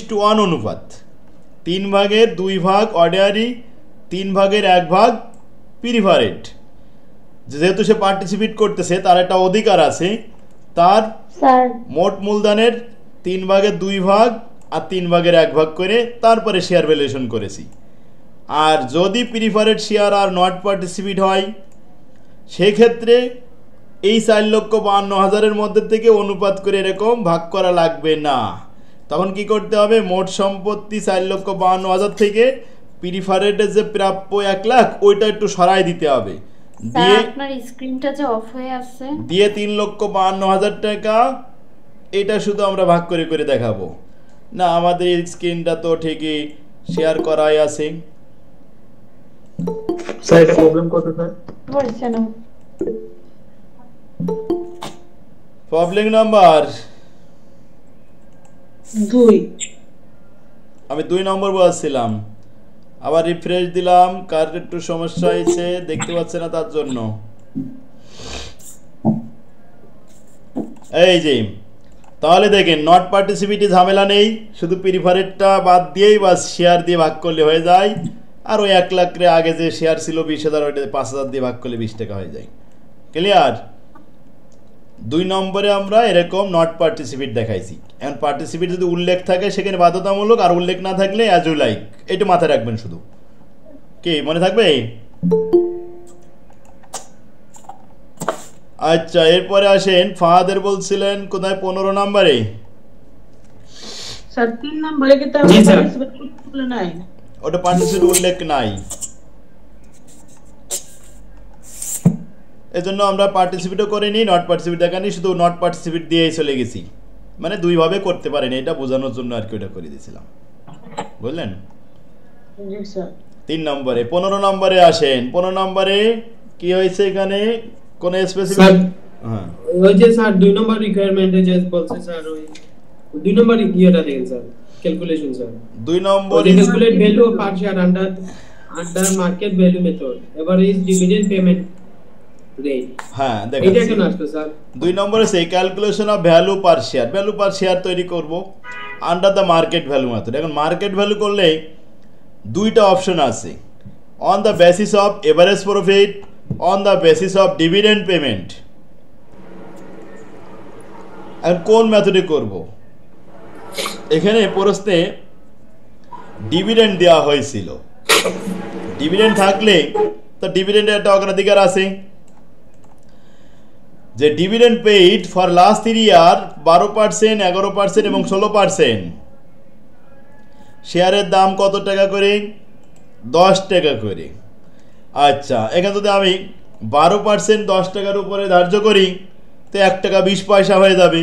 3:1 অনুপাত, 3/2 ordinary, 3/1 preferred. যেহেতু সে participate করতেছে, তার একটা অধিকার আছে, তার মোট মূলধনের 3/2 আর 3/1 করে তারপরে শেয়ার ভ্যালুয়েশন করেছি। আর যদি preferred share are not participate হয়, সেক্ষেত্রে এই 4,52,000-এর মধ্যে থেকে অনুপাত করে এরকম ভাগ করা লাগবে না। তখন কি করতে হবে, মোট সম্পত্তি 4,52,000 থেকে প্রিফারেডের যে প্রাপ্য 1 লাখ ওইটা একটু সরাই দিতে হবে, দিয়ে আপনার স্ক্রিনটা যে অফ হয়ে আছে, দিয়ে 3,52,000 টাকা এটা শুধু আমরা ভাগ করে করে দেখাবো। না, আমাদের স্ক্রিনটা তো ঠিকই শেয়ার করাই আছে। স্যার এটা প্রবলেম কত স্যার? বলছেন প্রবলেম নাম্বার 2। আমি 2 নম্বর বলছিলাম, আবার রিফ্রেশ দিলাম, কার একটু সমস্যা হয়েছে দেখতে পাচ্ছে না তার জন্য। এই যে তাহলে দেখেন, নট পার্টিসিপেটে ঝামেলা নেই, শুধু প্রিফারেডটা বাদ দিয়েই বাস শেয়ার দিয়ে ভাগ করলে হয়ে যায়। আর ওই 1 লাখ আগে যে শেয়ার ছিল 20,000, ওইটা 5,000 দিয়ে ভাগ করলে 20 টাকা হয়ে যায়। ক্লিয়ার? 2 নম্বরে আমরা এরকম নট পার্টিসিপেট দেখাইছি। এখন পার্টিসিপেট যদি উল্লেখ থাকে সেখানে বাধ্যতামূলক, আর উল্লেখ না থাকলে অ্যাজ ইউ লাইক, এটা মাথায় রাখবেন শুধু। কি মনে থাকবে? আচ্ছা, এরপরে আসেন, ফাহাদের বলছিলেন কোথায় 15 নম্বরে? স্যার 3 নম্বরে কি তার বলে নাই? ওটা পার্টিসিপেট উল্লেখ নাই, এজন্য আমরা পার্টিসিপেটও করিনি, নট পার্টিসিপেট দেখানি, শুধু নট পার্টিসিপেট দিয়েই চলে গেছি। মানে দুইভাবে করতে পারেন, এটা বোঝানোর জন্য আর কি ওটা করে দিয়েছিলাম, বুঝলেন? জি স্যার। 3 নম্বরে। 15 নম্বরে আসেন। 15 নম্বরে কি হয়েছে এখানে? কোন স্পেসিফিক? হ্যাঁ, ওই যে স্যার 2 নম্বর রিকোয়ারমেন্টে যে বলছে স্যার, ওই 2 নম্বর ইয়েটা দেখেন sir, calculation sir. 2 number calculate value of per share under market value method, average dividend payment rate. হ্যাঁ, দেখেন এটা কেন আসলো স্যার? 2 নম্বরে সেই calculation of value per share, value per share তৈরি করব under the market value method. এখন মার্কেট ভ্যালু করলে দুইটা অপশন আছে, on the basis of average profit, on the basis of dividend payment. এখন কোন মেথডে করব? এখানে প্রশ্নে ডিভিডেন্ড দেওয়া হয়েছিল, ডিভিডেন্ড থাকলে তো ডিভিডেন্ডের একটা অগ্রাধিকার আছে, যে ডিভিডেন্ড পেইড ফর লাস্ট 3 ইয়ার 12%, 11% এবং 16%। শেয়ারের দাম কত টাকা করে? 10 টাকা করে। আচ্ছা, এখানে যদি আমি 12% 10 টাকার উপরে ধার্য করি তো 1 টাকা 20 পয়সা হয়ে যাবে।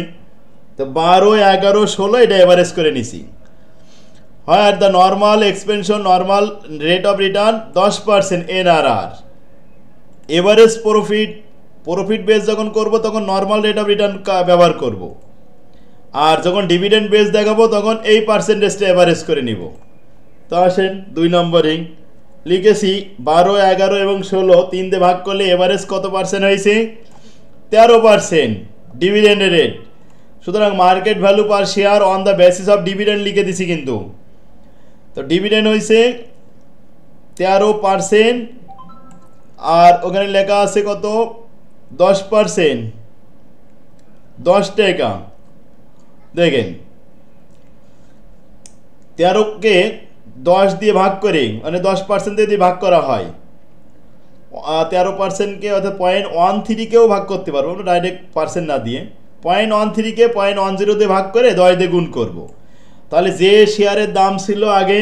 তো 12, 11, 16 এটা এভারেজ করে নিছি। হয় the normal expansion, normal rate of return 10% NRR। Average profit base যখন করব তখন নর্মাল রেট অফ রিটার্ন ব্যবহার করব, আর যখন ডিভিডেন্ড বেস দেখাবো তখন এই পার্সেন্টেজটা এভারেজ করে নিব। তো আসেন 2 নম্বরে লিখেছি 12, 11 এবং 16 3 দিয়ে ভাগ করলে এভারেজ কত পার্সেন্ট হয়েছে? 13% ডিভিডেন্ডের রেট। সুতরাং market value per share on the basis of dividend লিখে দিছি কিন্তু। তো ডিভিডেন্ড হয়েছে 13%, আর ওখানে লেখা আছে কত? 10%, 10 টাকা। দেখেন 13কে 10 দিয়ে ভাগ করে, মানে 10% দিয়ে ভাগ করা হয়, 13%কে অর্থাৎ 0.13কেও ভাগ করতে পারবো আমরা ডাইরেক্ট পার্সেন্ট না দিয়ে। 0.13কে 0.10 দিয়ে ভাগ করে 10 দিয়ে গুণ করব। তাহলে যে শেয়ারের দাম ছিল আগে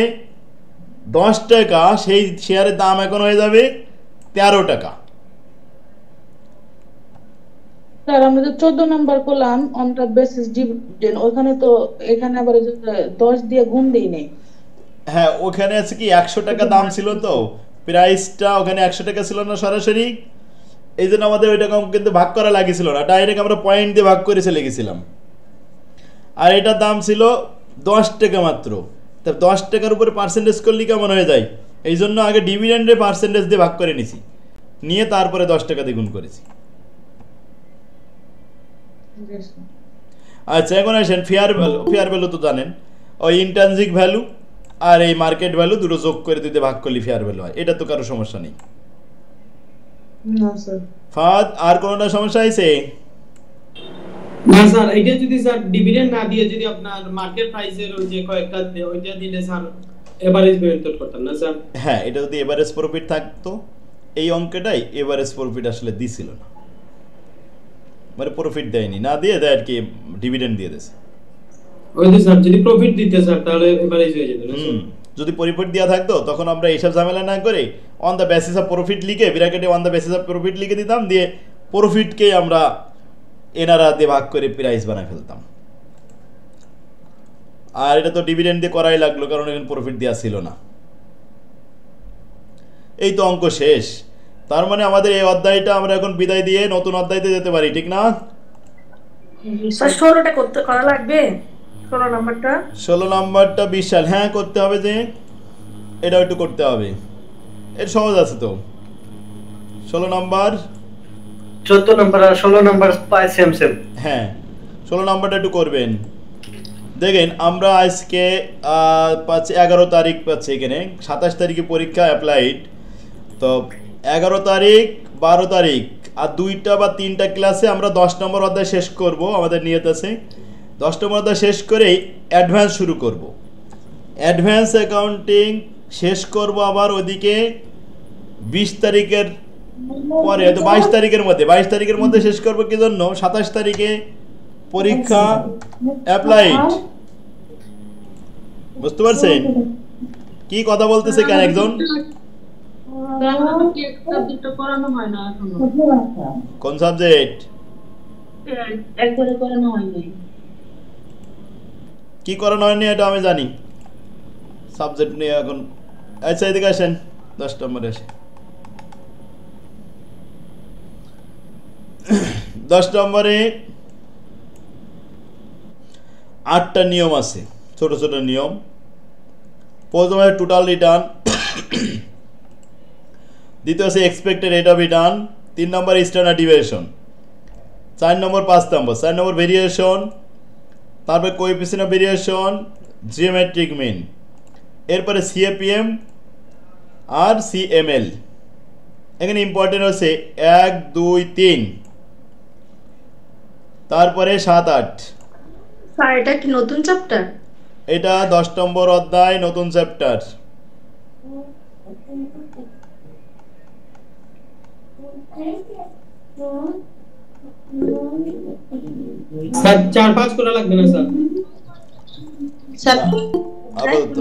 10 টাকা, সেই শেয়ারের দাম এখন হয়ে যাবে 13 টাকা। স্যার আমরা যে 14 নাম্বার করলাম অন দ্য বেসিস ডিভিডেন্ড, ওখানে তো এখানে আবার 10 দিয়ে গুণ দেই নাই। হ্যাঁ, ওখানে আছে কি 100 টাকা দাম ছিল, তো প্রাইসটা ওখানে 100 টাকা ছিল না সরাসরি, এই জন্য আমাদের ওইটা কিন্তু ভাগ করা লাগিয়েছিল না, ডাইরেক্ট আমরা পয়েন্ট দিয়ে ভাগ করে চলে গেছিলাম। আর এটার দাম ছিল 10 টাকা মাত্র। তা 10 টাকার উপরে পার্সেন্টেজ করলে কেমন হয়ে যায়? এই জন্য আগে ডিভিডেন্ডে পার্সেন্টেজ দিয়ে ভাগ করে নিছি, নিয়ে তারপরে 10 টাকা দিয়ে গুণ করেছি। আচ্ছা, এখন আসেন ফেয়ার ভ্যালু। ফেয়ার ভ্যালু তো জানেন, ওই ইন্ট্রিনসিক ভ্যালু আর এই মার্কেট ভ্যালু দুটো যোগ করে দিতে ভাগ করলে ফেয়ার ভ্যালু হয়, এটা তো কারো সমস্যা নেই। না স্যার। ফাদ আর কোনটা সমস্যা হয়েছে? না স্যার, এটা যদি স্যার ডিভিডেন্ড না দিয়ে যদি আপনার মার্কেট প্রাইসের ওই যে কয়েকটা ওইটা দিলে স্যার এভারেজ বের করতাম না স্যার। হ্যাঁ, এটা যদি এভারেজ প্রফিট থাকতো, এই অঙ্কটাই এভারেজ প্রফিট আসলে দিছিল না, মানে প্রফিট দেয়নি, না দিয়ে দেয় আর কি ডিভিডেন্ড দিয়ে দিয়েছে। ওই যে স্যার যদি প্রফিট দিতে স্যার তাহলে এভারেজ হয়ে যেত না স্যার। যদি প্রফিট দেওয়া থাকতো তখন আমরা এইসব ঝামেলা না করে on the basis of profit লিখে ব্র্যাকেটে on the basis of profit লিখে দিতাম, দিয়ে প্রফিটকে আমরা এনারা দিয়ে ভাগ করে প্রাইস বানায় ফেলতাম। আর এটা তো ডিভিডেন্ড দিয়ে করাই লাগলো, কারণ এখানে প্রফিট দেওয়া ছিল না। এই তো অঙ্ক শেষ। তার মানে আমাদের এই অধ্যায়টা আমরা এখন বিদায় দিয়ে নতুন অধ্যায়তে যেতে পারি, ঠিক না? স্যার 16টা করা লাগবে, 16 নাম্বারটা। 16 নাম্বারটা বিশাল, হ্যাঁ করতে হবে, যে এটাও একটু করতে হবে, এর সহজ আছে তো। 16 নাম্বার 14 নাম্বার আর 16 নাম্বার পাই সেম সেম। হ্যাঁ, 16 নাম্বারটা একটু করবেন। দেখেন আমরা আজকে 11 তারিখ পাচ্ছি, এখানে 27 তারিখে পরীক্ষা অ্যাপ্লাইড, তো 11 তারিখ 12 তারিখ আর 2টা বা 3টা ক্লাসে আমরা 10 নম্বর অধ্যায় শেষ করব, আমাদের নিয়ত আছে। 10 নম্বর অধ্যায় শেষ করেই অ্যাডভান্স শুরু করব। অ্যাডভান্স অ্যাকাউন্টিং শেষ করব আবার ওদিকে 20 তারিখের পরে, তো 22 তারিখের মধ্যে, 22 তারিখের মধ্যে শেষ করব। কি জন্য? 27 তারিখে পরীক্ষা অ্যাপ্লাইড, বুঝতে পারছেন কি কথা বলতেছে কেন একজন? কোন সাবজেক্ট? একবারে করানো হয়নি। কি করানো হয়নি এটা আমি জানি, সাবজেক্ট নিয়ে এখন। আচ্ছা এদিকে আসেন, 10 নম্বরে আসেন। 10 নম্বরে 8টা নিয়ম আছে, ছোট ছোট নিয়ম। প্রথমে টোটাল রিটার্ন, দ্বিতীয় আছে এক্সপেক্টেড রেট অফ রিটার্ন, 3 নম্বর স্ট্যান্ডার্ড ডিভিয়েশন, 4 নম্বর 5 নম্বর, 4 নম্বর ভেরিয়েশন, তারপরে coefficient of variation, geometric mean, এরপরে সিএপিএম আর সিএমএল। এখানে ইম্পর্টেন্ট হচ্ছে 1 2 3, তারপরে 7 8। স্যার এটা কি নতুন চ্যাপ্টার? এটা 10 নম্বর অধ্যায়, নতুন চ্যাপ্টার। স্যার 4-5 করা লাগবে না স্যার। স্যার আপাতত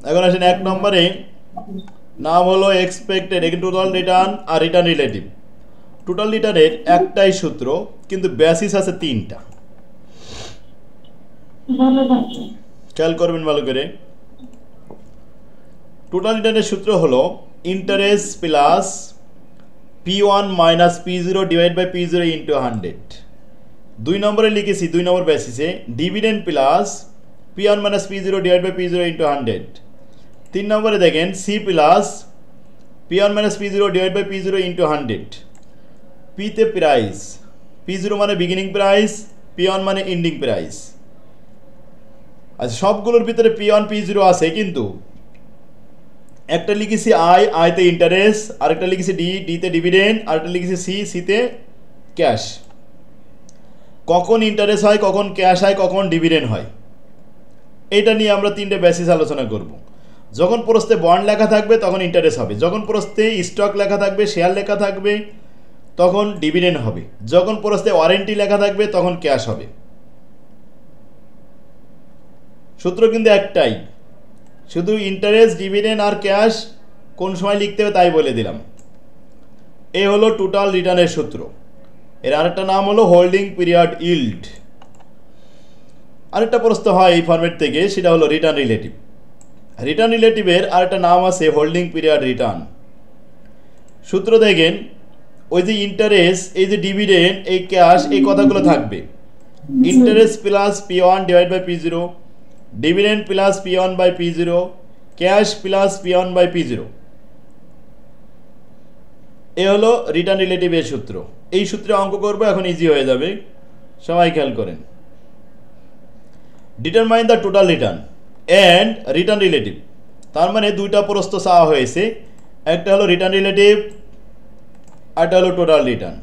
এখন আসেন 1 নম্বরে, নাম হলো এক্সপেক্টেড টোটাল রিটার্ন আর রিটার্ন রিলেটিভ। টোটাল রিটার্নের একটাই সূত্র, কিন্তু বেসিস আছে 3টা। খেয়াল করবেন ভালো করে। টোটাল রিটার্নের সূত্র হলো interest plus P1 minus P0 divide by P0 into 100। 2 নম্বরে লিখেছি 2 নম্বর বেসিসে dividend plus P1 minus P0 divide by P0 into 100। 3 নম্বরে দেখেন C plus P1 minus P0 divide by P0 into 100। P তে প্রাইস, P0 মানে বিগিনিং প্রাইস, P1 মানে ending price. আচ্ছা সবগুলোর ভিতরে P1 P0 আছে, কিন্তু একটা লিখেছি আই তে ইন্টারেস্ট, আরেকটা লিখেছি ডি তে ডিভিডেন্ড, আরেকটা লিখেছি সি তে ক্যাশ। কখন ইন্টারেস্ট হয়, কখন ক্যাশ হয়, কখন ডিভিডেন্ড হয়, এটা নিয়ে আমরা 3টে বেসিস আলোচনা করব। যখন প্রস্থে বন্ড লেখা থাকবে তখন ইন্টারেস্ট হবে, যখন প্রস্থে স্টক লেখা থাকবে, শেয়ার লেখা থাকবে, তখন ডিভিডেন্ড হবে, যখন প্রস্থে ওয়ারেন্টি লেখা থাকবে তখন ক্যাশ হবে। সূত্র কিন্তু একটাই, শুধু ইন্টারেস্ট, ডিভিডেন্ড আর ক্যাশ কোন সময় লিখতে হবে তাই বলে দিলাম। এই হলো টোটাল রিটার্নের সূত্র। এর আরেকটা নাম হলো হোল্ডিং পিরিয়ড ইল্ড। আরেকটা প্রশ্ন হয় এই ফরম্যাট থেকে, সেটা হলো রিটার্ন রিলেটিভ। রিটার্ন রিলেটিভের আরেকটা নাম আছে হোল্ডিং পিরিয়ড রিটার্ন। সূত্র দেখেন, ওই যে ইন্টারেস্ট, এই যে ডিভিডেন্ড, এই ক্যাশ, এই কথাগুলো থাকবে। Interest plus P1 divide by P0, dividend plus P1 by P0, cash plus P1 by P0। এ হলো রিটার্ন রিলেটিভের সূত্র। এই সূত্রে অঙ্ক করবো, এখন ইজি হয়ে যাবে, সবাই খেয়াল করেন। Determine the total return. And return relative. তার মানে দুইটা প্রস্থ চাওয়া হয়েছে, একটা হলো রিটার্ন রিলেটিভ, একটা হলো total return.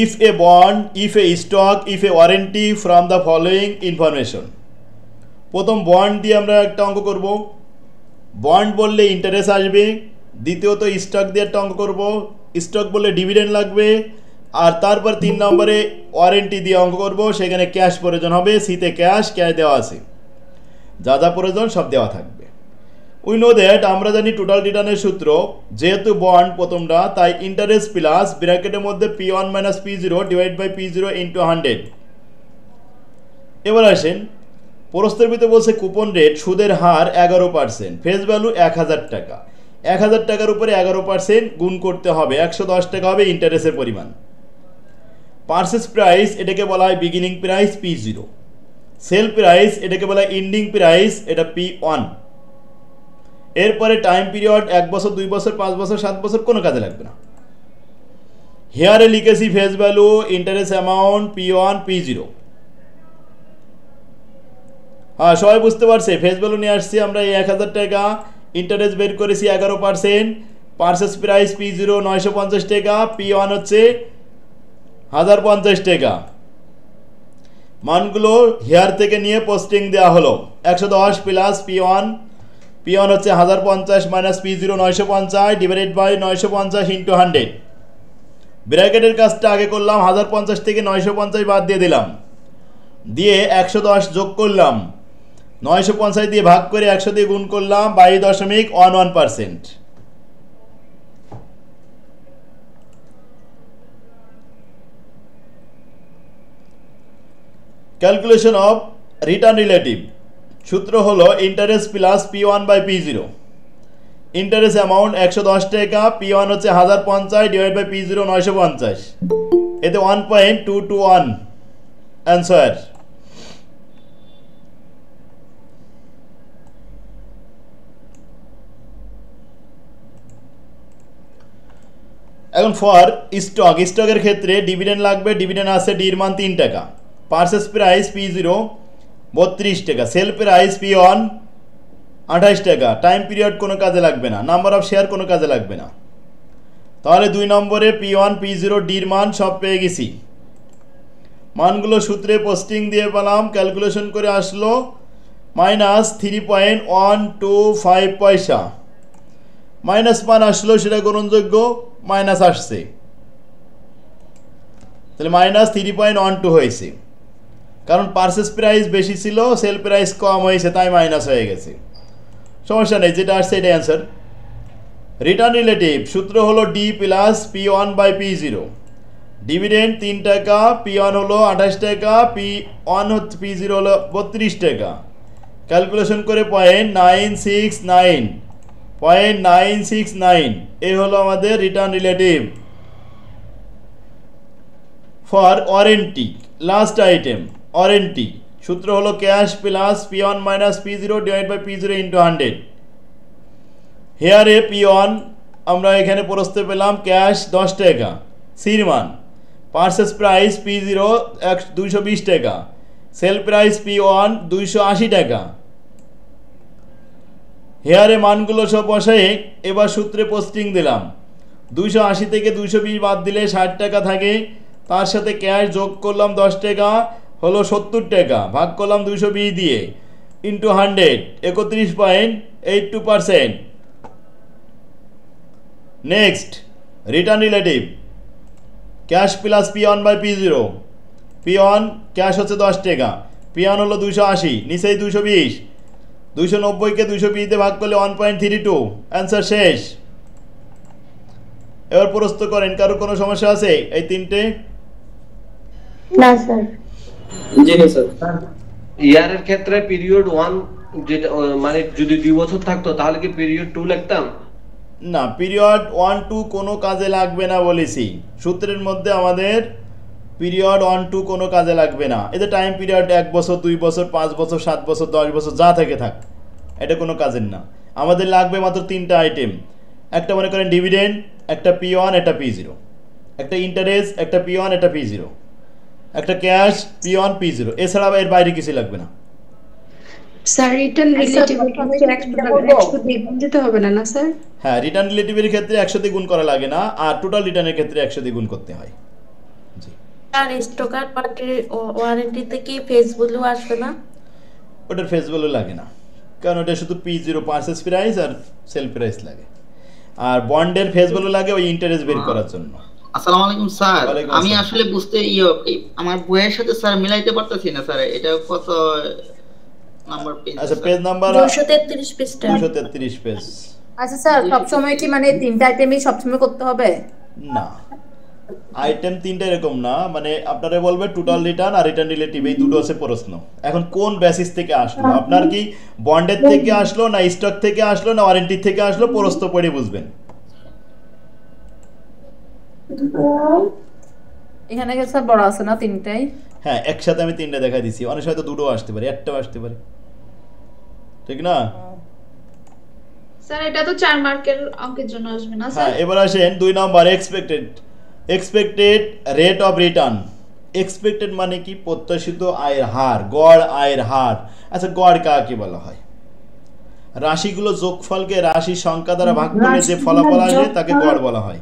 If A bond, if A stock, if A warranty from the following information. প্রথম বন্ড দিয়ে আমরা একটা অঙ্ক করব, বন্ড বললে ইন্টারেস্ট আসবে। দ্বিতীয়ত স্টক দিয়ে একটা অঙ্ক করব, স্টক বললে ডিভিডেন্ড লাগবে। আর তারপর 3 নম্বরে ওয়ারেন্টি দিয়ে অঙ্ক করব, সেখানে ক্যাশ প্রয়োজন হবে। সিতে ক্যাশ দেওয়া আছে, যা যা প্রয়োজন সব দেওয়া থাকবে। উই নো দ্যাট, আমরা জানি টোটাল রিটার্নের সূত্র, যেহেতু বন্ড প্রথমটা তাই ইন্টারেস্ট প্লাস ব্র্যাকেটের মধ্যে P1 - P0 divide by P0 into 100। এবার আসেন প্রশ্নের ভিতরে বলছে কুপন রেট, সুদের হার 11%, ফেস ভ্যালু 1000 টাকা। 1000 টাকার উপরে 11% গুণ করতে হবে, 110 টাকা হবে ইন্টারেস্টের পরিমাণ। পারচেস প্রাইস, এটাকে বলা হয় beginning price P0। Sell price, এটাকে বলা হয় এন্ডিং প্রাইস, এটা P1। এরপরে টাইম পিরিয়ড 1 বছর, 2 বছর, 5 বছর, 7 বছর, কোনো কাজে লাগবে না। হেয়ারে লিখেছি face value, interest amount P1 P0। হ্যাঁ, সবাই বুঝতে পারছে। ফেস ভ্যালু নিয়ে আসছি আমরা এই 1000 টাকা, ইন্টারেস্ট বের করেছি 11%, পারচেস প্রাইস P0 950 টাকা, P1 হচ্ছে 1050 টাকা। মানগুলো হেয়ার থেকে নিয়ে পোস্টিং দেওয়া হলো। 110 প্লাস P1 হচ্ছে 1050 minus P0 950 divided by 950 into 100। ব্র্যাকেটের কাজটা আগে করলাম, 1050 থেকে 950 বাদ দিয়ে দিলাম, দিয়ে 110 যোগ করলাম, 950 দিয়ে ভাগ করে 100 দিয়ে গুণ করলাম, 22.11%। ক্যালকুলেশন অফ রিটার্ন রিলেটিভ সূত্র হলো interest plus P1 by P0। Interest amount 110 টাকা, P1 হচ্ছে 1050 ডিভাইড বাই P0 950, এতে 1.221 অ্যান্সার। এখন ফর স্টকের ক্ষেত্রে ডিভিডেন্ড লাগবে, ডিভিডেন্ড আছে ডির মান 3 টাকা, পারচেস প্রাইস P0 32 টাকা, সেল প্রাইস P1 28 টাকা, টাইম পিরিয়ড কোনো কাজে লাগবে না, নাম্বার অফ শেয়ার কোনো কাজে লাগবে না। তাহলে 2 নম্বরে P1 P0 ডির মান সব পেয়ে গেছি। মানগুলো সূত্রে পোস্টিং দিয়ে পেলাম, ক্যালকুলেশন করে আসলো -3.125 পয়সা। মাইনাস মান আসলো, সেটা গ্রহণযোগ্য, মাইনাস আসছে, তাহলে -3.12 হয়েছে। কারণ পারচেস প্রাইস বেশি ছিল, সেল প্রাইস কম হয়েছে, তাই মাইনাস হয়ে গেছে। সমস্যা নেই, যেটা আসছে এটা অ্যান্সার। রিটার্ন রিলেটিভ সূত্র হলো D plus P1 by P0। Dividend 3 টাকা, P1 হলো 28 টাকা, P1 হচ্ছে P0 হলো 32 টাকা। ক্যালকুলেশন করে 0.969 এই হলো আমাদের return relative. For warranty, last item warranty সূত্র হলো cash plus P1 minus P0 divide by P0 into 100। হেয়ারে P1 আমরা এখানে প্রস্তে পেলাম ক্যাশ 10 টাকা, সির মান, পারচেস প্রাইস P0 220 টাকা, সেল প্রাইস P1 280 টাকা। হেয়ারে মানগুলো সব বসায়ে এবার সূত্রে পোস্টিং দিলাম। 280 থেকে 220 বাদ দিলে 60 টাকা থাকে, তার সাথে ক্যাশ যোগ করলাম 10 টাকা, হলো 70 টাকা, ভাগ করলাম 220 দিয়ে into 100, 31.82%। Next return relative, cash plus P1 by P0। P1 cash হচ্ছে 10 টাকা, P1 হলো 280, নিচেই 220, 290কে 220 দিয়ে ভাগ করলে 1.32, অ্যান্সার শেষ। এবার প্রস্তুত করেন, কারো কোনো সমস্যা আছে এই তিনটে? না স্যার। জি না স্যার। ইয়ারের ক্ষেত্রে পিরিয়ড 1 যেটা মানে যদি 2 বছর থাকতো তাহলে কি পিরিয়ড 2 লিখতাম? না, পিরিয়ড 1 2 কোনো কাজে লাগবে না বলেছি। সূত্রের মধ্যে আমাদের পিরিয়ড 1 2 কোনো কাজে লাগবে না। এতে টাইম পিরিয়ড 1 বছর, 2 বছর, 5 বছর, 7 বছর, 10 বছর যা থেকে থাক, এটা কোনো কাজের না। আমাদের লাগবে মাত্র 3টা আইটেম। একটা মনে করেন ডিভিডেন্ড, একটা P1, একটা P0, একটা ইন্টারেস্ট, একটা P1, একটা P0, একটা ক্যাশ P1 P0, এছাড়া এর বাইরে কিছু লাগবে না। স্যার রিটার্ন রিলেটিভ একশো দিয়ে গুণ দিতে হবে না স্যার? হ্যাঁ, রিটার্ন রিলেটিভের ক্ষেত্রে 100 দিয়ে গুণ করা লাগে না, আর টোটাল রিটার্নের ক্ষেত্রে 100 দিয়ে গুণ করতে হয়। জি, আর স্টকার পার্টির ওয়ারেন্টিতে কি ফেস ভ্যালু আসবে না? ওটার ফেস ভ্যালু লাগে না, কারণ ওটা শুধু P0 পারচেজ প্রাইস আর সেল প্রাইস লাগে। আর বন্ডের ফেস ভ্যালু লাগে ওই ইন্টারেস্ট বের করার জন্য। আসসালামু আলাইকুম স্যার, ওয়ালাইকুম আমি আসসালাম। আসলে বুঝতে আমার বইয়ের সাথে স্যার মিলাইতে পারতেছি না স্যার, এটা কত নাম্বার পেজ? আচ্ছা, পেজ নাম্বার 233 পৃষ্ঠা। 233 পেজ। আচ্ছা স্যার, সবসময় কি মানে তিনটা আইটেমই সবসময় করতে হবে? না, আইটেম তিনটা এরকম না, মানে আপনারা বলবে টোটাল রিটার্ন আর রিটার্ন রিলেটিভ, এই দুটো আছে প্রশ্ন। এখন কোন বেসিস থেকে আসলো, আপনার কি বন্ডের থেকে আসলো না স্টক থেকে আসলো না ওয়ারেন্টি থেকে আসলো, প্রশ্ন পড়ে বুঝবেন। এখানে কি স্যার বড় আছে না তিনটাই? হ্যাঁ, একসাথে আমি তিনটা দেখা দিছি, অনেক সময় তো দুটো আসতে পারে, একটাও আসতে পারে, ঠিক না? স্যার এটা তো 4 মার্কের অঙ্কের জন্য আসবে না হ্যাঁ, স্যার? এবার আসেন 2 number, expected rate of return. Expected মানে কি? প্রত্যাশিত আয়ের হার, গড় আয়ের হার। আচ্ছা, গড় কাকে বলা হয়? রাশিগুলো যোগফলকে রাশির সংখ্যা দ্বারা ভাগ করলে যে ফলাফল আসে তাকে গড় বলা হয়।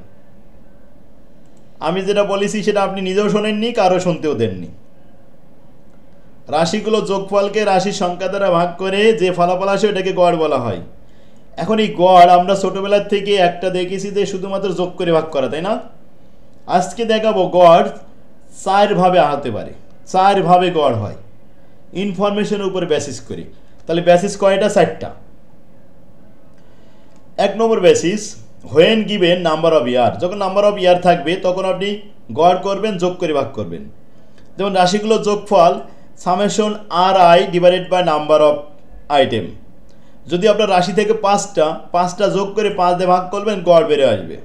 আমি যেটা বলেছি সেটা আপনি নিজেও শোনেননি, কারো শুনতেও দেননি। রাশিগুলো যোগফলকে রাশির সংখ্যা দ্বারা ভাগ করে যে ফলাফল আসে ওটাকে গড় বলা হয়। এখন এই গড় আমরা ছোটবেলার থেকে একটা দেখেছি যে শুধুমাত্র যোগ করে ভাগ করা, তাই না? আজকে দেখাবো গড় 4 ভাবে হতে পারে, 4 ভাবে গড় হয় ইনফরমেশনের উপরে বেসিস করে। তাহলে বেসিস কয়টা? 4টা। 1 নম্বর basis, when given number of year. যখন নাম্বার অফ ইয়ার থাকবে তখন আপনি গড় করবেন, যোগ করে ভাগ করবেন। যেমন রাশিগুলো যোগফল summation RI divided by number of item. যদি আপনার রাশি থেকে 5টা যোগ করে 5 দিয়ে ভাগ করবেন, গড় বেড়ে আসবে।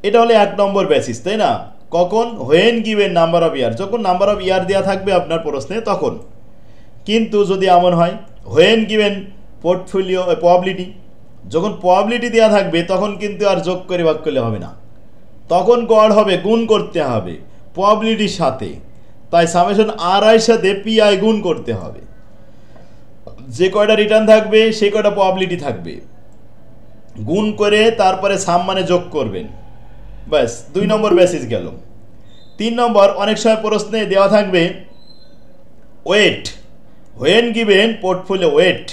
এটা হলো 1 নম্বর বেসিস, তাই না? কখন? When given number of year, যখন নাম্বার অফ ইয়ার দেওয়া থাকবে আপনার প্রশ্নে তখন। কিন্তু যদি এমন হয় হোয়েন গিভেন পোর্টফোলিও প্রবাবিলিটি, যখন প্রবাবিলিটি দেওয়া থাকবে তখন কিন্তু আর যোগ করে ভাগ করলে হবে না, তখন গড় হবে, গুণ করতে হবে প্রবাবিলিটির সাথে। তাই সামেশন RI এর সাথে PI গুণ করতে হবে। যে কয়টা রিটার্ন থাকবে সেই কয়টা প্রবাবিলিটি থাকবে, গুণ করে তারপরে সাম মানে যোগ করবেন, ব্যাস 2 নম্বর বেসিস গেল। 3 নম্বর, অনেক সময় প্রশ্নে দেওয়া থাকবে weight, when given portfolio weight.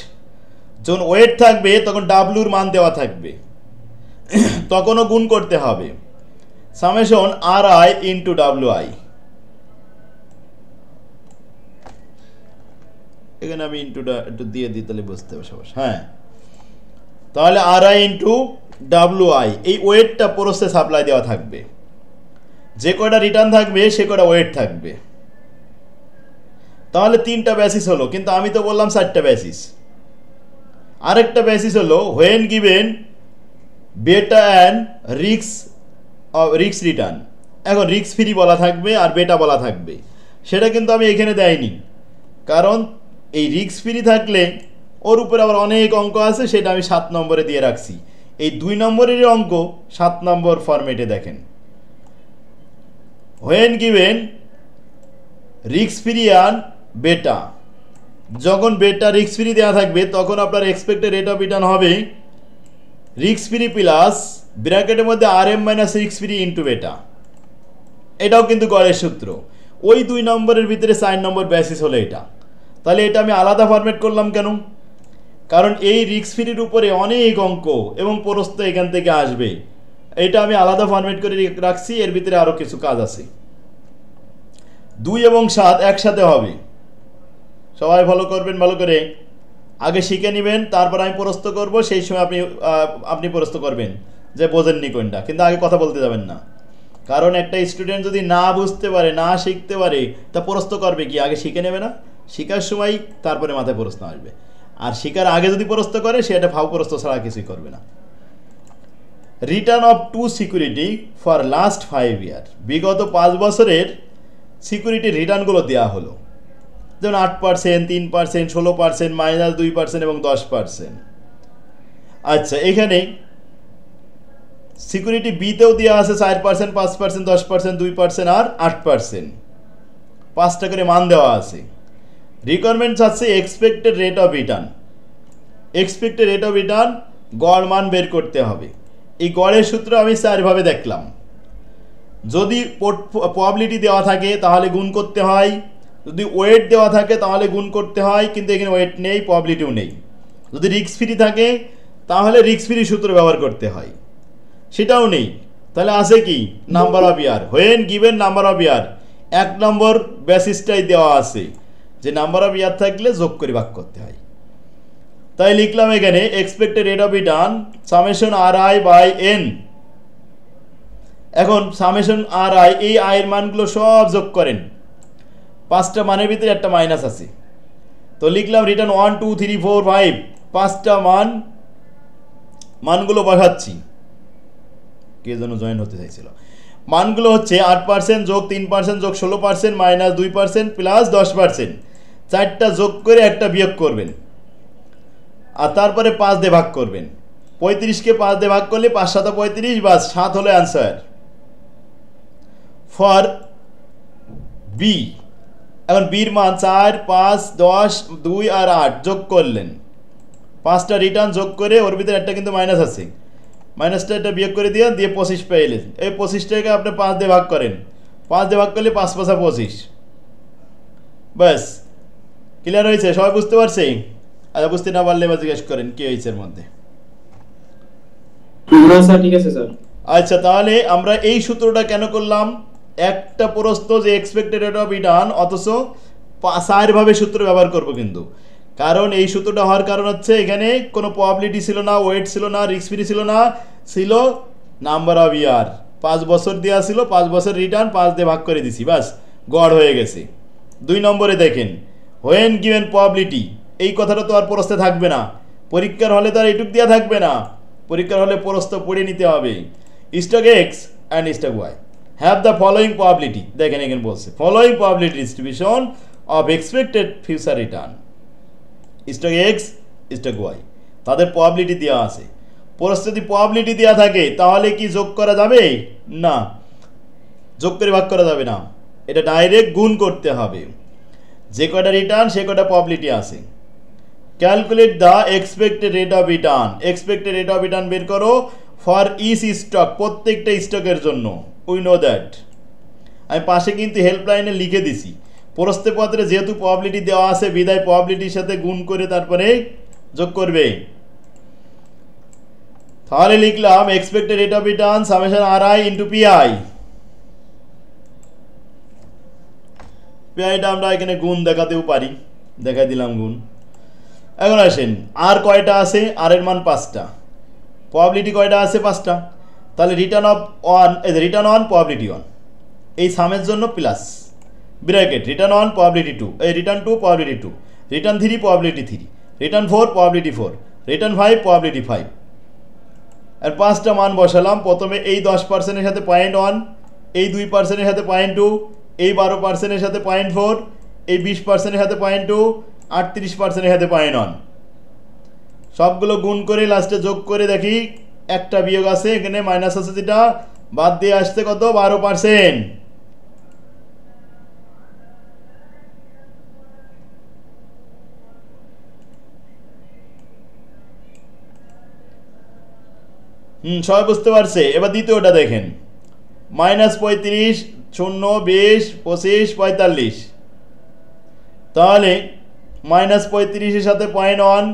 যখন ওয়েট থাকবে তখন ডাব্লুর মান দেওয়া থাকবে, তখনও গুণ করতে হবে সামেশন RI ইন্টু WI। এখানে আমি ইন্টুটা একটু দিয়ে দিই, তাহলে বুঝতে হবে সবাই। হ্যাঁ, তাহলে RI ইন্টু WI, এই ওয়েটটা প্রসেসে সাপ্লাই দেওয়া থাকবে। যে কয়টা রিটার্ন থাকবে সে কয়টা ওয়েট থাকবে। তাহলে 3টা বেসিস হলো, কিন্তু আমি তো বললাম 4টা বেসিস। আরেকটা বেসিস হলো হোয়েন গিভেন বেটা অ্যান্ড রিক্স রিটার্ন। এখন রিক্স ফ্রি বলা থাকবে আর বেটা বলা থাকবে, সেটা কিন্তু আমি এখানে দেয়নি, কারণ এই রিক্স ফ্রি থাকলে ওর উপরে আবার অনেক অঙ্ক আছে, সেটা আমি 7 নম্বরে দিয়ে রাখছি। এই 2 নম্বরের অঙ্ক 7 নম্বর ফরম্যাটে দেখেন। হোয়েন গিভেন রিক্স ফ্রি অ্যান্ড বেটা, যখন বেটা রিক্স ফ্রি দেওয়া থাকবে তখন আপনার এক্সপেক্টেড রেট অফ রিটার্ন হবে রিক্স ফ্রি প্লাস ব্র্যাকেটের মধ্যে RM মাইনাস রিক্স ফ্রি ইন্টু বেটা। এটাও কিন্তু গড়ের সূত্র। ওই 2 নম্বরের ভিতরে 4 নম্বর বেসিস হলো এটা। তাহলে এটা আমি আলাদা ফরম্যাট করলাম কেন? কারণ এই রিক্স ফ্রির উপরে অনেক অঙ্ক এবং প্রশ্ন এখান থেকে আসবে, এটা আমি আলাদা ফরম্যাট করে রাখছি। এর ভিতরে আরও কিছু কাজ আছে। 2 এবং 7 একসাথে হবে, সবাই ফলো করবেন ভালো করে। আগে শিখে নেবেন, তারপর আমি প্রশ্ন করব, সেই সময় আপনি প্রশ্ন করবেন যে বোঝেননি কোনটা, কিন্তু আগে কথা বলতে যাবেন না। কারণ একটা স্টুডেন্ট যদি না বুঝতে পারে, না শিখতে পারে, তা প্রশ্ন করবে কি? আগে শিখে নেবে না? শিখার সময় তারপরে মাথায় প্রশ্ন আসবে। আর শিখার আগে যদি প্রশ্ন করে, সে একটা ভাব প্রশ্ন ছাড়া কিছুই করবে না। Return of 2 security for last 5 ইয়ার, বিগত 5 বছরের সিকিউরিটি রিটার্নগুলো দেওয়া হলো। যেমন 8%, 3%, 16%, -2% এবং 10%। আচ্ছা, এখানে সিকিউরিটি বিতেও দেওয়া আছে 4%, 5%, 10%, 2% আর 8%। 5টা করে মান দেওয়া আছে। রিকোয়ারমেন্ট চাচ্ছে expected rate of return. Expected rate of return গড় মান বের করতে হবে। এই গড়ের সূত্র আমি 4 ভাবে দেখলাম। যদি প্রবাবিলিটি দেওয়া থাকে তাহলে গুণ করতে হয়, যদি ওয়েট দেওয়া থাকে তাহলে গুণ করতে হয়, কিন্তু এখানে ওয়েট নেই, প্রবাবিলিটিও নেই। যদি রিস্ক ফ্রি থাকে তাহলে রিস্ক ফ্রি সূত্র ব্যবহার করতে হয়, সেটাও নেই। তাহলে আছে কি number of year, when given number of year. 1 নম্বর বেসিসটাই দেওয়া আছে যে নাম্বার অফ ইয়ার থাকলে যোগ করে ভাগ করতে হয়। তাই লিখলাম এখানে expected rate of return summation R I by N. এখন সামেশন আর আই, এই আয়ের মানগুলো সব যোগ করেন। 5টা মানের ভিতরে একটা মাইনাস আছে, তো লিখলাম রিটার্ন 1 2 3 4 5। 5টা মানগুলো বসাচ্ছি। কে যেন জয়েন হতে চাইছিল। মানগুলো হচ্ছে 8% যোগ 3% যোগ 16% মাইনাস 2% প্লাস 10%। 4টা যোগ করে একটা বিয়োগ করবেন, আর তারপরে 5 দিয়ে ভাগ করবেন। 35কে 5 দিয়ে ভাগ করলে 5 7 35, বাস 7 হলো অ্যান্সার ফর বি। এখন বির মান 4 5 10 2 আর 8 যোগ করলেন। 5টা রিটার্ন যোগ করে ওর ভিতরে একটা কিন্তু মাইনাস আছে, মাইনাসটা এটা বিয়োগ করে দিয়ে 25 পেলেন। এই 25টাকে আপনি 5 দিয়ে ভাগ করেন। 5 দিয়ে ভাগ করলে 5 5 25। ব্যাস ক্লিয়ার হয়েছে? সবাই বুঝতে পারছে? আচ্ছা, বুঝতে না পারলে এবার জিজ্ঞেস করেন কি হয়েছে এর মধ্যে। না স্যার, ঠিক আছে স্যার। আচ্ছা, তাহলে আমরা এই সূত্রটা কেন করলাম? একটা প্রশ্ন যে এক্সপেক্টেড রেট অফ রিটার্ন, অথচ 4 ভাবে সূত্র ব্যবহার করব কিন্তু। কারণ এই সূত্রটা হওয়ার কারণ হচ্ছে এখানে কোনো প্রবাবিলিটি ছিল না, ওয়েট ছিল না, রিস্ক ফ্রি ছিল না, ছিল নাম্বার অফ ইয়ার। 5 বছর দেওয়া ছিল, 5 বছর রিটার্ন 5 দিয়ে ভাগ করে দিছি, বাস গড় হয়ে গেছে। 2 নম্বরে দেখেন হোয়েন গিভেন প্রবাবিলিটি, এই কথাটা তো আর প্রশ্নে থাকবে না। পরীক্ষার হলে তো আর এইটুক দেওয়া থাকবে না, পরীক্ষার হলে প্রশ্ন পড়ে নিতে হবে। Stock X and stock Y have the following probability. দেখেন এখানে বলছে following probability distribution of expected future return. Stock X, stock Y, তাদের প্রবাবিলিটি দেওয়া আছে। প্রশ্ন যদি প্রবাবিলিটি দেওয়া থাকে তাহলে কি যোগ করা যাবে? না, যোগ করে ভাগ করা যাবে না, এটা ডাইরেক্ট গুণ করতে হবে। যে কয়টা রিটার্ন সে কয়টা প্রবাবিলিটি আছে। Calculate the expected rate of return. Expected rate of return বের করো ফর ইচ স্টক, প্রত্যেকটা স্টকের জন্য। We know that. আমি পাশে কিন্তু হেল্পলাইনে লিখে দিছি। প্রশ্নপত্রে যেহেতু প্রবাবিলিটি দেওয়া আছে বিদায় প্রবাবিলিটির সাথে গুণ করে তারপরে যোগ করবে। তাহলে লিখলাম expected rate of return summation R I into PI. পিআইটা আমরা এখানে গুণ দেখাতেও পারি, দেখাই দিলাম গুণ। এখন আসেন আর কয়টা আছে? আর এর মান 5টা, প্রবাবিলিটি কয়টা আছে? 5টা। তাহলে return of 1, return on probability 1, এই সামের জন্য plus bracket return on probability 2, এই return 2 probability 2, return 3 probability 3, return 4 probability 4, return 5 probability 5। আর 5টা মান বসালাম। প্রথমে এই 10%-এর সাথে 0.1, এই 2%-এর সাথে 0.2, এই 12%-এর সাথে 0.4, এই 20%-এর সাথে 0.2, 38%-এর সাথে 0.1। সবগুলো গুণ করে লাস্টে যোগ করে দেখি একটা বিয়োগ আছে, এখানে মাইনাস আছে, যেটা বাদ দিয়ে আসছে কত? 12%। সবাই বুঝতে পারছে? এবার দ্বিতীয়টা দেখেন, -35, 0, 20, 25, 45। তাহলে -35-এর সাথে 0.1,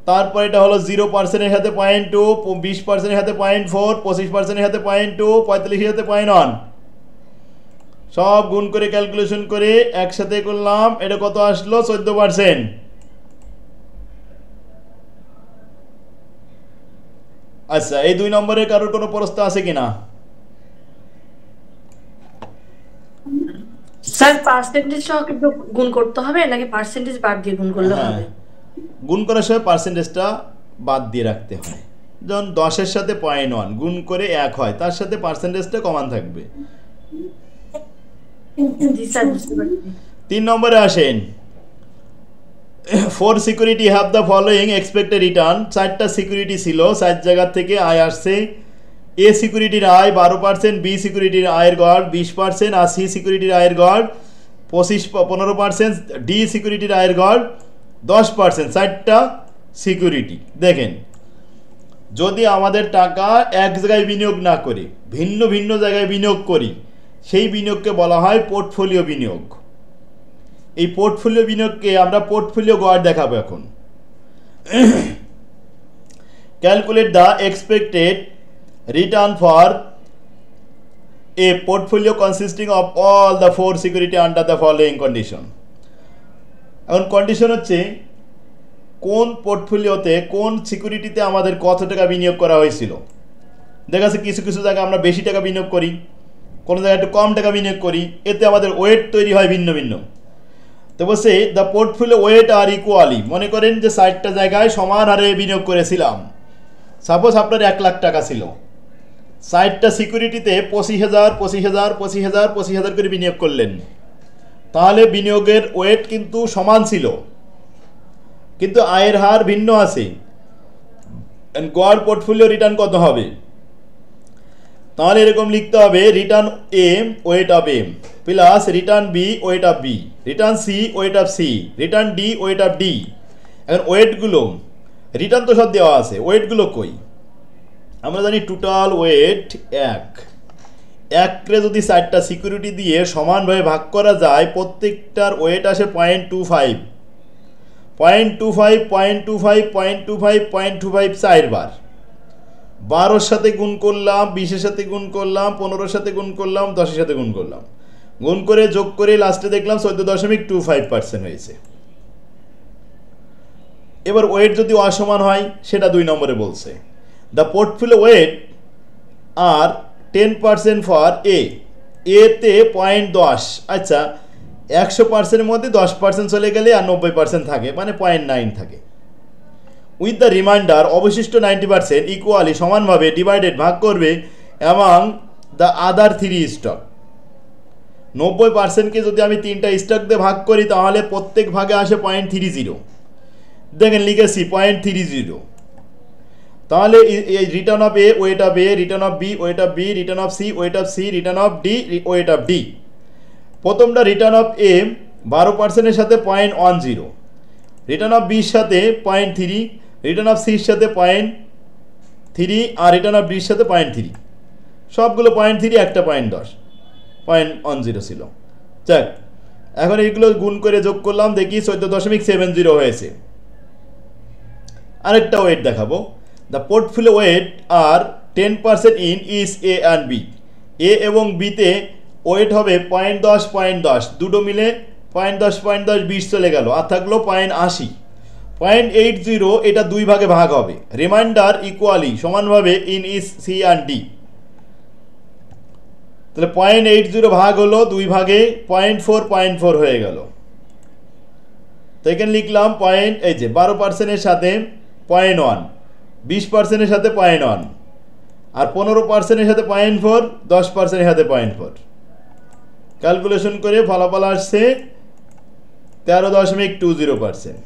তারপর এটা হলো 0%-এর সাথে 0.2, 20%-এর সাথে 0.4, 25%-এর সাথে 0.2, 45-এর সাথে 0.1। সব গুণ করে ক্যালকুলেশন করে একসাথে করলাম, এটা কত আসলো? 14%। আচ্ছা, এই 2 নম্বরের কারোর কোনো প্রশ্ন আছে কিনা? স্যার পার্সেন্টেজ সহ গুণ করতে হবে নাকি পার্সেন্টেজ বাদ দিয়ে গুণ করলে হবে? গুণ করার সময় পার্সেন্টেজটা বাদ দিয়ে রাখতে হয়। যখন 10-এর সাথে 0.1 গুণ করে 1 হয়, তার সাথে পার্সেন্টেজটা কমান থাকবে। 3 নম্বরে আসেন, for security have the following expected return. 4টা সিকিউরিটি ছিল, 4 জায়গা থেকে আয় আসছে। এ সিকিউরিটির আয় 12%, বি সিকিউরিটির আয়ের গড় 20%, আর সি সিকিউরিটির আয়ের গড় 15%, ডি সিকিউরিটির আয়ের গড় 10%, 60টা সিকিউরিটি। দেখেন যদি আমাদের টাকা এক জায়গায় বিনিয়োগ না করে ভিন্ন ভিন্ন জায়গায় বিনিয়োগ করি, সেই বিনিয়োগকে বলা হয় পোর্টফোলিও বিনিয়োগ। এই পোর্টফোলিও বিনিয়োগকে আমরা পোর্টফোলিও গড় দেখাবো এখন। Calculate the expected return for a portfolio consisting of all the 4 security under the following condition। এখন কন্ডিশন হচ্ছে কোন পোর্টফোলিওতে কোন সিকিউরিটিতে আমাদের কত টাকা বিনিয়োগ করা হয়েছিল। দেখা যাচ্ছে কিছু কিছু জায়গায় আমরা বেশি টাকা বিনিয়োগ করি, কোনো জায়গায় একটু কম টাকা বিনিয়োগ করি, এতে আমাদের ওয়েট তৈরি হয় ভিন্ন ভিন্ন। তো বলছে the portfolio weight are equally, মনে করেন যে 60টা জায়গায় সমান হারে বিনিয়োগ করেছিলাম। সাপোজ আপনার 1 লাখ টাকা ছিল, 60টা সিকিউরিটিতে 25,000 25,000 25,000 25,000 করে বিনিয়োগ করলেন, তাহলে বিনিয়োগের ওয়েট কিন্তু সমান ছিল, কিন্তু আয়ের হার ভিন্ন আছে। গড় পোর্টফোলিও রিটার্ন কত হবে? তাহলে এরকম লিখতে হবে return A weight of A plus return B weight of B, return C weight of C, return D weight of D. এখন ওয়েটগুলো, রিটার্ন তো সব দেওয়া আছে, ওয়েটগুলো কই? আমরা জানি টোটাল ওয়েট 1 যদি 4টা সিকিউরিটি দিয়ে সমানভাবে ভাগ করা যায়, প্রত্যেকটার ওয়েট আসে 0.25 0.25 0.25 0.25 0.25 4বার। 12-র সাথে গুণ করলাম, 20-এর সাথে গুণ করলাম, 15-র সাথে গুণ করলাম, 10-এর সাথে গুণ করলাম, গুণ করে যোগ করে লাস্টে দেখলাম 14.25% হয়েছে। এবার ওয়েট যদি অসমান হয় সেটা 2 নম্বরে বলছে the portfolio weight are 10% for এতে 0.10। আচ্ছা 100%-এর মধ্যে 10% চলে গেলে আর 90% থাকে, মানে 0.9 থাকে। উইথ দ্য রিমাইন্ডার, অবশিষ্ট 90% ইকুয়ালি সমানভাবে ডিভাইডেড ভাগ করবে এবং দ্য আদার 3 স্টক। 90%কে যদি আমি 3টা স্টক দিয়ে ভাগ করি তাহলে প্রত্যেক ভাগে আসে 0.30। দেখেন লিখেছি 0.30। তাহলে এই return of A weight of A, return of B weight of B, return of C weight of C, return of D weight of D. প্রথমটা রিটার্ন অফ এ 12%-এর সাথে 0.10, রিটার্ন অফ বির সাথে 0.3, রিটার্ন অফ সির সাথে 0.3 আর return of ডির সাথে 0.3। সবগুলো 0.3, একটা 0.10, 0.10 ছিল। যাক, এখন এইগুলো গুণ করে যোগ করলাম, দেখি 14.70 হয়েছে। আরেকটা ওয়েট দেখাবো। The portfolio weight are 10% in is A and B. A এবং বিতে ওয়েট হবে 0.10 0.10, দুটো মিলে 0.10 0.10 20 চলে গেল, আর থাকলো 0.80 0.80। এটা 2 ভাগে ভাগ হবে, রিমাইন্ডার ইকুয়ালি সমানভাবে in is C and D. তাহলে 0.80 ভাগ হলো 2 ভাগে, 0.4 হয়ে গেল। তো এখানে লিখলাম এই যে 12%-এর সাথে 0.1, 20%-এর সাথে 0.1, আর 15%-এর সাথে 0.4, 10%-এর সাথে 0.4। ক্যালকুলেশন করে ফলাফল আসছে 13.20%।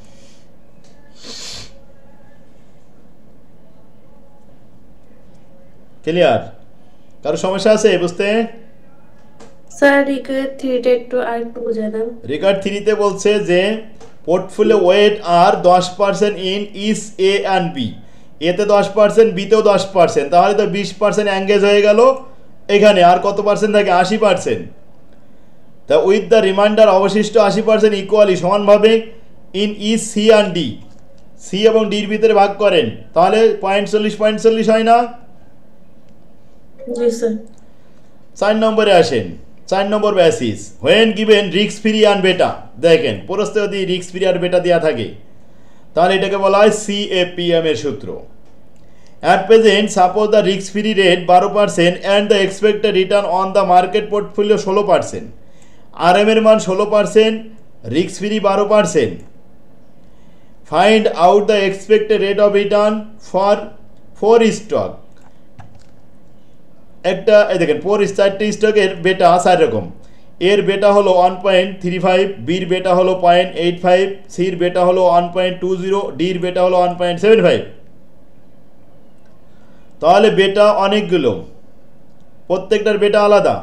ক্লিয়ার? কারো সমস্যা আছে বুঝতে? স্যার রিকার্ড 3টা একটু আরেকটু বুঝিয়ে দেন। রিকার্ড 3-তে বলছে যে portfolio weight are 10% in is A and B. এতে 10%, বিতেও 10%, তাহলে তো 20% এঙ্গেজ হয়ে গেল এখানে। আর কত পার্সেন্ট থাকে? 80%। তা উইথ দ্য রিমাইন্ডার, অবশিষ্ট 80% ইকুয়ালি সমানভাবে in is C and D. C এবং ডির ভিতরে ভাগ করেন, তাহলে 0.40 হয় না? জি স্যার। 4 নম্বরে আসেন। 4 নম্বর basis when given risk free and beta. দেখেন প্রশ্নে যদি রিস্ক ফ্রি আর বেটা দেওয়া থাকে তাহলে এটাকে বলা হয় CAPM এর সূত্র। At present suppose the risk free rate 12% and the expected return on the market portfolio 16%। RM এর মান 16%, risk free 12%। Find out the expected rate of return for 4 stock. একটা দেখেন 4 স্টকের বেটা 4 রকম। এর বেটা হলো 1.35, বির বেটা হলো 0.85, সির বেটা হলো 1.20, ডির বেটা হলো 1.75। তাহলে বেটা অনেকগুলো, প্রত্যেকটার বেটা আলাদা।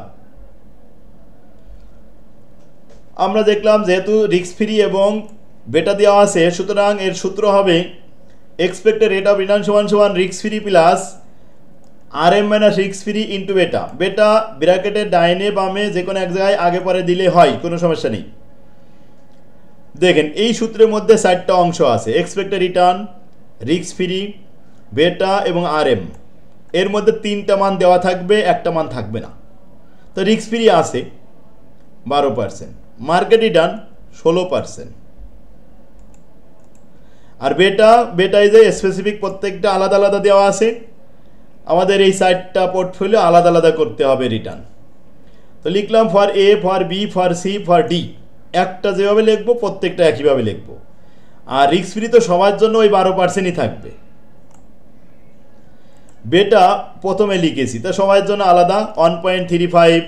আমরা দেখলাম যেহেতু রিস্ক ফ্রি এবং বেটা দেওয়া আছে, সুতরাং এর সূত্র হবে এক্সপেক্টেড রেট অফ রিটার্ন সমান সমান risk free plus RM minus risk free into বেটা। বেটা ব্র্যাকেটের ডাইনে বামে যে কোনো এক জায়গায় আগে পরে দিলে হয়, কোনো সমস্যা নেই। দেখেন এই সূত্রের মধ্যে 4টা অংশ আছে, এক্সপেক্টেড রিটার্ন, রিস্ক ফ্রি, বেটা এবং RM। এর মধ্যে 3টা মান দেওয়া থাকবে, একটা মান থাকবে না। তো রিস্ক ফ্রি আছে 12%, মার্কেট রিটার্ন 16%, আর বেটা ইজ এ স্পেসিফিক, প্রত্যেকটা আলাদা আলাদা দেওয়া আছে। আমাদের এই 4টা পোর্টফোলিও আলাদা আলাদা করতে হবে রিটার্ন। তো লিখলাম for A, for B, for C, for D, একটা যেভাবে লিখবো প্রত্যেকটা একইভাবে লিখবো। আর রিস্ক ফ্রি তো সবার জন্য ওই 12%ই থাকবে। বেটা প্রথমে লিখেছি, তা সবার জন্য আলাদা 1.35,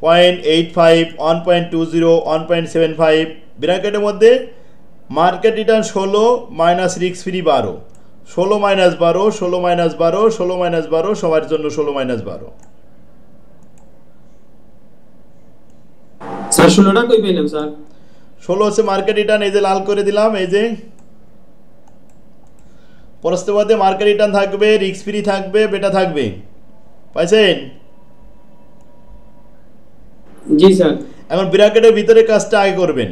0.85, 1.20, 1.75, ব্র্যাকেটের মধ্যে market return 16 minus risk free 12, 16 minus 12, 16 minus 12, 16 minus 12, সবার জন্য 16 মাইনাস 12। স্যার 16টা কই পেলাম স্যার? 16 হচ্ছে মার্কেট রিটার্ন, এই যে লাল করে দিলাম, এই যে প্রস্তাবতে মার্কেট রিটার্ন থাকবে, রিস্ক ফ্রি থাকবে, বেটা থাকবে, পাইছেন? জি স্যার। এখন ব্র্যাকেটের ভিতরে কাজটা আগে করবেন।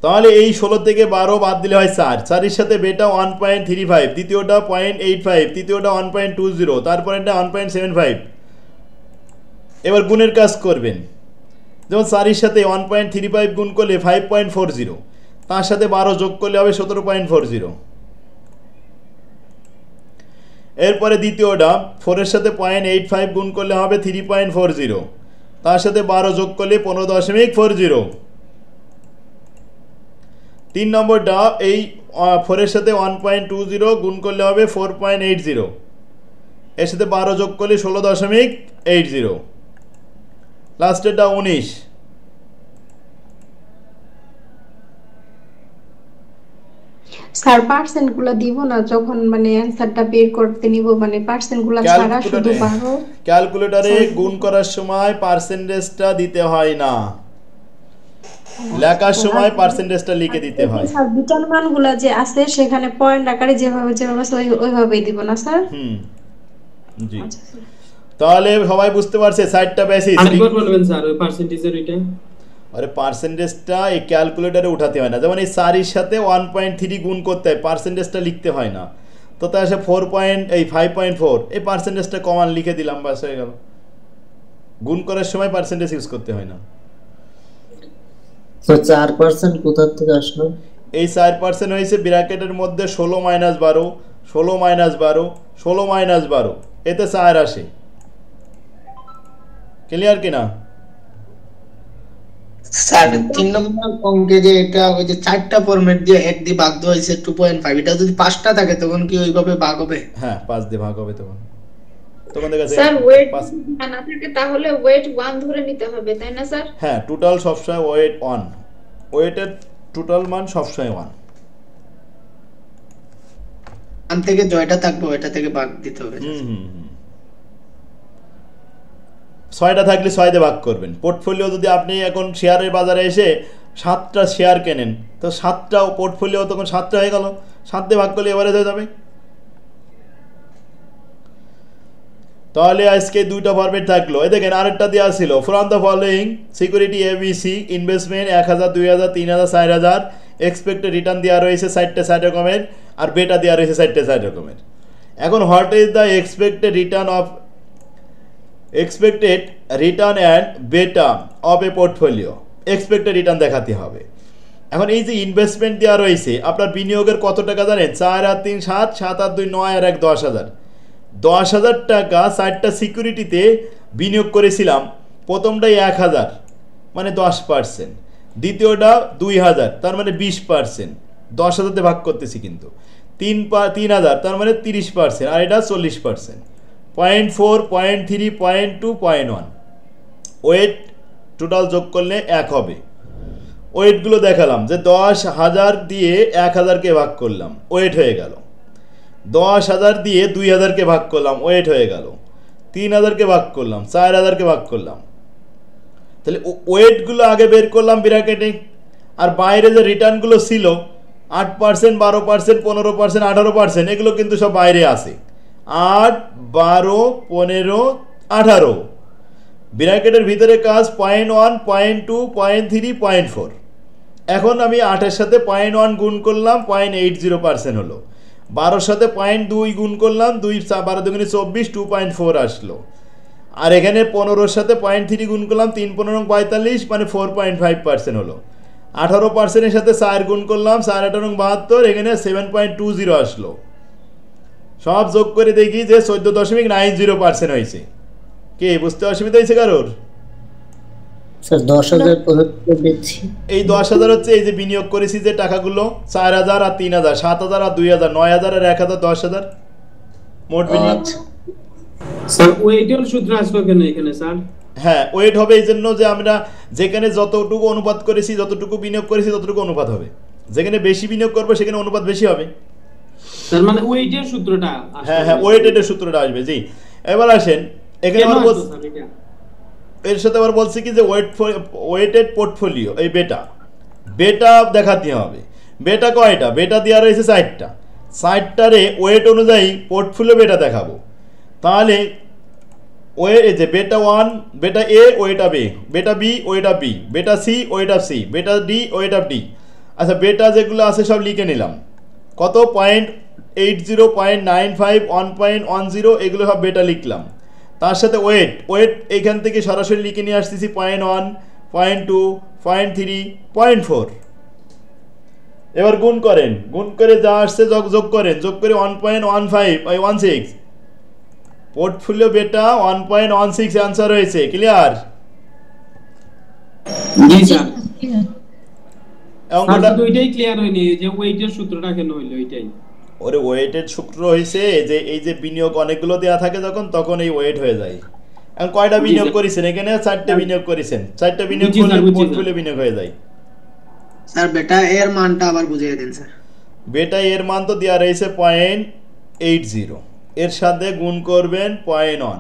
তাহলে এই 16 থেকে 12 বাদ দিলে হয় 4, 4-এর সাথে বেটা 1.35, দ্বিতীয়টা 0.85, তৃতীয়টা 1.20, তারপরেরটা 1.75। এবার গুণের কাজ করবেন, যেমন 4-এর সাথে 1.35 গুণ করলে 5.40, তার সাথে 12 যোগ করলে হবে 17.40। এরপরে দ্বিতীয়টা 4-এর সাথে 0.85 গুণ করলে হবে 3.40, তার সাথে 12 যোগ করলে 15.40। 3 নম্বরটা এই 4-এর সাথে 1.20 গুণ করলে হবে 4.80, এর সাথে 12 যোগ করলে 16.80। লাস্টেরটা 19। স্যার পার্সেন্ট গুলো দিব না যখন মানে অ্যানসারটা বের করতে নিব, মানে পার্সেন্ট গুলো ছাড়া শুধু 12। ক্যালকুলেটরে গুণ করার সময় পার্সেন্টেজটা দিতে হয় না, লেখার সময় পার্সেন্টেজটা লিখে দিতে হয়। স্যার বিটার মানগুলো যে আছে সেখানে পয়েন্ট আকারে যেভাবে আছে ওইভাবেই দিব না স্যার? জি। তাহলে সবাই বুঝতে পারছে 4টা বেসিস। আরেকবার বলবেন স্যার ওই পার্সেন্টেজের ওইটা? আরে পার্সেন্টেজটা এই ক্যালকুলেটরে উঠাতে হয় না, যেমন এই 4-এর সাথে 1.3 গুণ করতে হয়, পার্সেন্টেজটা লিখতে হয় না। তো তাই আসে 5.4, এই পার্সেন্টেজটা কমান লিখে দিলাম, বাস হয়ে গেল। গুণ করার সময় পার্সেন্টেজ ইউজ করতে হয় না। তো 4% কোথা থেকে আসলো? এই 4% হয়েছে ব্র্যাকেটের মধ্যে 16 মাইনাস 12, 16 মাইনাস 12, 16 মাইনাস 12, এতে 4 আসে। ক্লিয়ার কিনা? স্যার 3 নম্বর অঙ্কে যে এটা ওই যে 4টা ফরম্যাট দিয়ে 1 দিয়ে ভাগ দেওয়া হয়েছে 2.5, এটা যদি 5টা থাকে তখন কি ওইভাবে ভাগ হবে? হ্যাঁ 5 দিয়ে ভাগ হবে তখন। তোমাদের কাছে স্যার ওয়েট না থাকে তাহলে ওয়েট 1 ধরে নিতে হবে, তাই না স্যার? হ্যাঁ টোটাল সবসময় ওয়েট 1, ওয়েটের টোটাল মান সবসময় 1। আন থেকে জয়টা থাকবে ওইটা থেকে ভাগ দিতে হবে। 6টা থাকলে 6 দিয়ে ভাগ করবেন। পোর্টফোলিও যদি আপনি এখন শেয়ারের বাজারে এসে 7টা শেয়ার কেনেন, তো 7টা পোর্টফোলিও তখন 7টা হয়ে গেল, 7 দিয়ে ভাগ করলে এভারেজ হয়ে যাবে। তাহলে আজকে 2টা ফরম্যাট থাকলো। এই দেখেন আরেকটা দেওয়া ছিল, from the following security ABC investment 1000, 2000, 3000, 4000, expected return দেওয়া রয়েছে 4টে 4 রকমের, আর বেটা দেওয়া রয়েছে 4টে 4 রকমের। এখন what is the expected return and beta of a portfolio? Expected return দেখাতে হবে। এখন এই যে ইনভেস্টমেন্ট দেওয়া রয়েছে, আপনার বিনিয়োগের কত টাকা জানেন? 4 আর 3 7, 7 আর 2 9, আর 1 10,000। 10,000 টাকা 4টা সিকিউরিটিতে বিনিয়োগ করেছিলাম। প্রথমটাই 1000 মানে 10%, দ্বিতীয়টা 2000 তার মানে 20%, 10,000 ভাগ করতেছি কিন্তু 3000 তার মানে 30%, আর এটা 40%। 0.4, 0.3, 0.2, 0.1 ওয়েট টোটাল যোগ করলে 1 হবে। ওয়েটগুলো দেখালাম যে 10,000 দিয়ে 1000কে ভাগ করলাম, ওয়েট হয়ে গেল। 10,000 দিয়ে 2000কে ভাগ করলাম, ওয়েট হয়ে গেল। 3000কে ভাগ করলাম, 4000কে ভাগ করলাম। তাহলে ওয়েটগুলো আগে বের করলাম ব্র্যাকেটে, আর বাইরে যে রিটার্নগুলো ছিল 8%, 12%, 15%, 18%, এগুলো কিন্তু সব বাইরে আছে। 8, 12, 15, 18 ব্র্যাকেটের ভিতরে কাজ 0.1, 0.2, 0.3, 0.4। এখন আমি 8-এর সাথে 0.1 গুণ করলাম, 0.80% হলো। 12-র সাথে 0.2 গুণ করলাম, 12 দুগুণে 24, 2.4 আসলো। আর এখানে 15-র সাথে 0.3 গুণ করলাম, 3-15 45, মানে 4.5% হলো। 18%-এর সাথে 4 গুণ করলাম, 4-18 72, এখানে 7.20 আসলো। সব যোগ করে দেখি যে 14.90% হয়েছে। কি বুঝতে অসুবিধা হয়েছে কারোর? স্যার 10,000 এই 10,000 হচ্ছে এই যে বিনিয়োগ করেছি যে টাকাগুলো, 4,000 আর 3,000, 7,000 আর 2,000, 9,000 আর 1,000, 10,000 মোট বিনিয়োগ। স্যার ওয়েটের সূত্র আসবে কেন এখানে স্যার? হ্যাঁ, ওয়েট হবে এই জন্য যে আমরা যেখানে যতটুকু অনুপাত করেছি, যতটুকু বিনিয়োগ করেছি, ততটুকু অনুপাত হবে। যেখানে বেশি বিনিয়োগ করবো সেখানে অনুপাত বেশি হবে। তার মানে ওয়েটের সূত্রটা আসবে। হ্যাঁ, ওয়েটের সূত্রটা আসবে। জি, এবার আসেন এখানে আবার এর সাথে আবার বলছি কি যে ওয়েটেড পোর্টফোলিও, এই বেটা দেখাতে হবে। বেটা কয়টা? বেটা দেওয়া রয়েছে 4টা। 4টারে ওয়েট অনুযায়ী পোর্টফোলিও বেটা দেখাবো। তাহলে যে বেটা 1, বেটা এ, ওয়েট অফ এ, বেটা বি, ওয়েট অফ বি, বেটা সি, ওয়েট অফ সি, বেটা ডি, ওয়েট অফ ডি। আচ্ছা, বেটা যেগুলো আছে সব লিখে নিলাম। কত? 0.80, 0.95, 1.10, এগুলো সব বেটা লিখলাম। তার সাথে ওয়েট এইখান থেকে সরাসরি লিখে নিয়ে আসতেছি 0.1, 0.2, 0.3, 0.4। এবার গুণ করেন, গুণ করে যা আসছে যোগ করেন, যোগ করে 1.16 পোর্টফোলিও বেটা 1.16 অ্যান্সার হয়েছে। ক্লিয়ার? জি স্যার। অঙ্কটা দুইটাই ক্লিয়ার হয়নি, যে ওয়েটের সূত্রটা কেন হইলো এটাই। ওরে ওয়েটের সূত্র হইছে যে এই যে বিনিয়োগ অনেকগুলো দেয়া থাকে তখন এই ওয়েট হয়ে যায়। এখন কয়টা বিনিয়োগ করেছেন? এখানে 4টে বিনিয়োগ করেছেন। 4টে বিনিয়োগ করলে পোর্টফোলিও বিনিয়োগ হয়ে যায়। স্যার বেটা এর মানটা আবার বুঝিয়ে দিন স্যার। বেটা এর মান তো দেয়া রয়েছে 0.80, এর সাথে গুণ করবেন 0.1।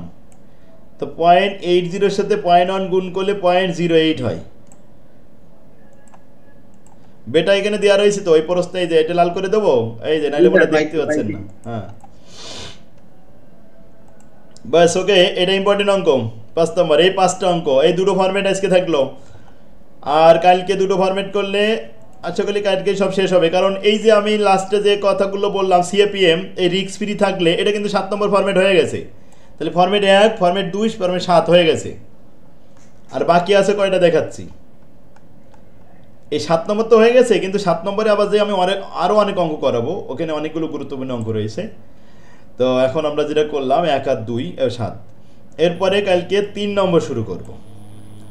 তো 0.80 এর সাথে 0.1 গুণ করলে 0.08 হয়। বেটা এখানে দেওয়া রয়েছে তো ওই প্রশ্নে, এই যে এটা লাল করে দেবো, এই যে নাইলে বলে দেখতে পাচ্ছেন না। হ্যাঁ, বাস ওকে, এটা ইম্পর্টেন্ট অঙ্ক 5 নম্বর। এই 5টা অঙ্ক, এই দুটো ফরম্যাট আজকে থাকলো, আর কালকে দুটো ফরম্যাট করলে আশা করি কালকে সব শেষ হবে। কারণ এই যে আমি লাস্টে যে কথাগুলো বললাম সিএপিএম, এই রিস্ক ফ্রি থাকলে এটা কিন্তু 7 নম্বর ফরম্যাট হয়ে গেছে। তাহলে ফরম্যাট 1, ফরম্যাট 2, ফরম্যাট 7 হয়ে গেছে। আর বাকি আছে কয়টা দেখাচ্ছি। এই 7 নম্বর তো হয়ে গেছে, কিন্তু 7 নম্বরে আবার যে আমি আরও অনেক অঙ্ক করাবো, ওখানে অনেকগুলো গুরুত্বপূর্ণ অঙ্ক রয়েছে। তো এখন আমরা যেটা করলাম 1 আর 2, 7, এরপরে কালকে 3 নম্বর শুরু করব।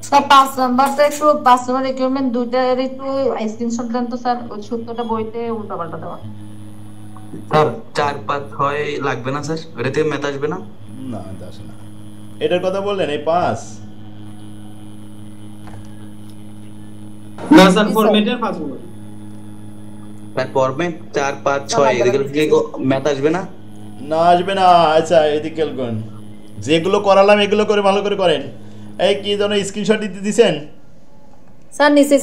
স্যার 5 নাম্বারটা একটু 5 নম্বর রিকোয়ারমেন্ট দুইটার একটু স্ক্রিনশট দেন তো স্যার, ওই সূত্রটা বইতে উল্টাপাল্টা দেওয়া। স্যার 4, 5, 6 লাগবে না স্যার? এটা থেকে ম্যাথ আসবে না? না, আসে না। এটার কথা বললেন এই 5? না স্যার, ফরম্যাটের 5 নম্বর। স্যার ফরম্যাট 4, 5, 6 এগুলো থেকে ম্যাথ আসবে না? না, আসবে না। আচ্ছা, এদিকে করুন, যেগুলো করালাম এগুলো করে ভালো করে করেন। এই কি যেন স্ক্রিনশট দিতে দিছেন স্যার নিচে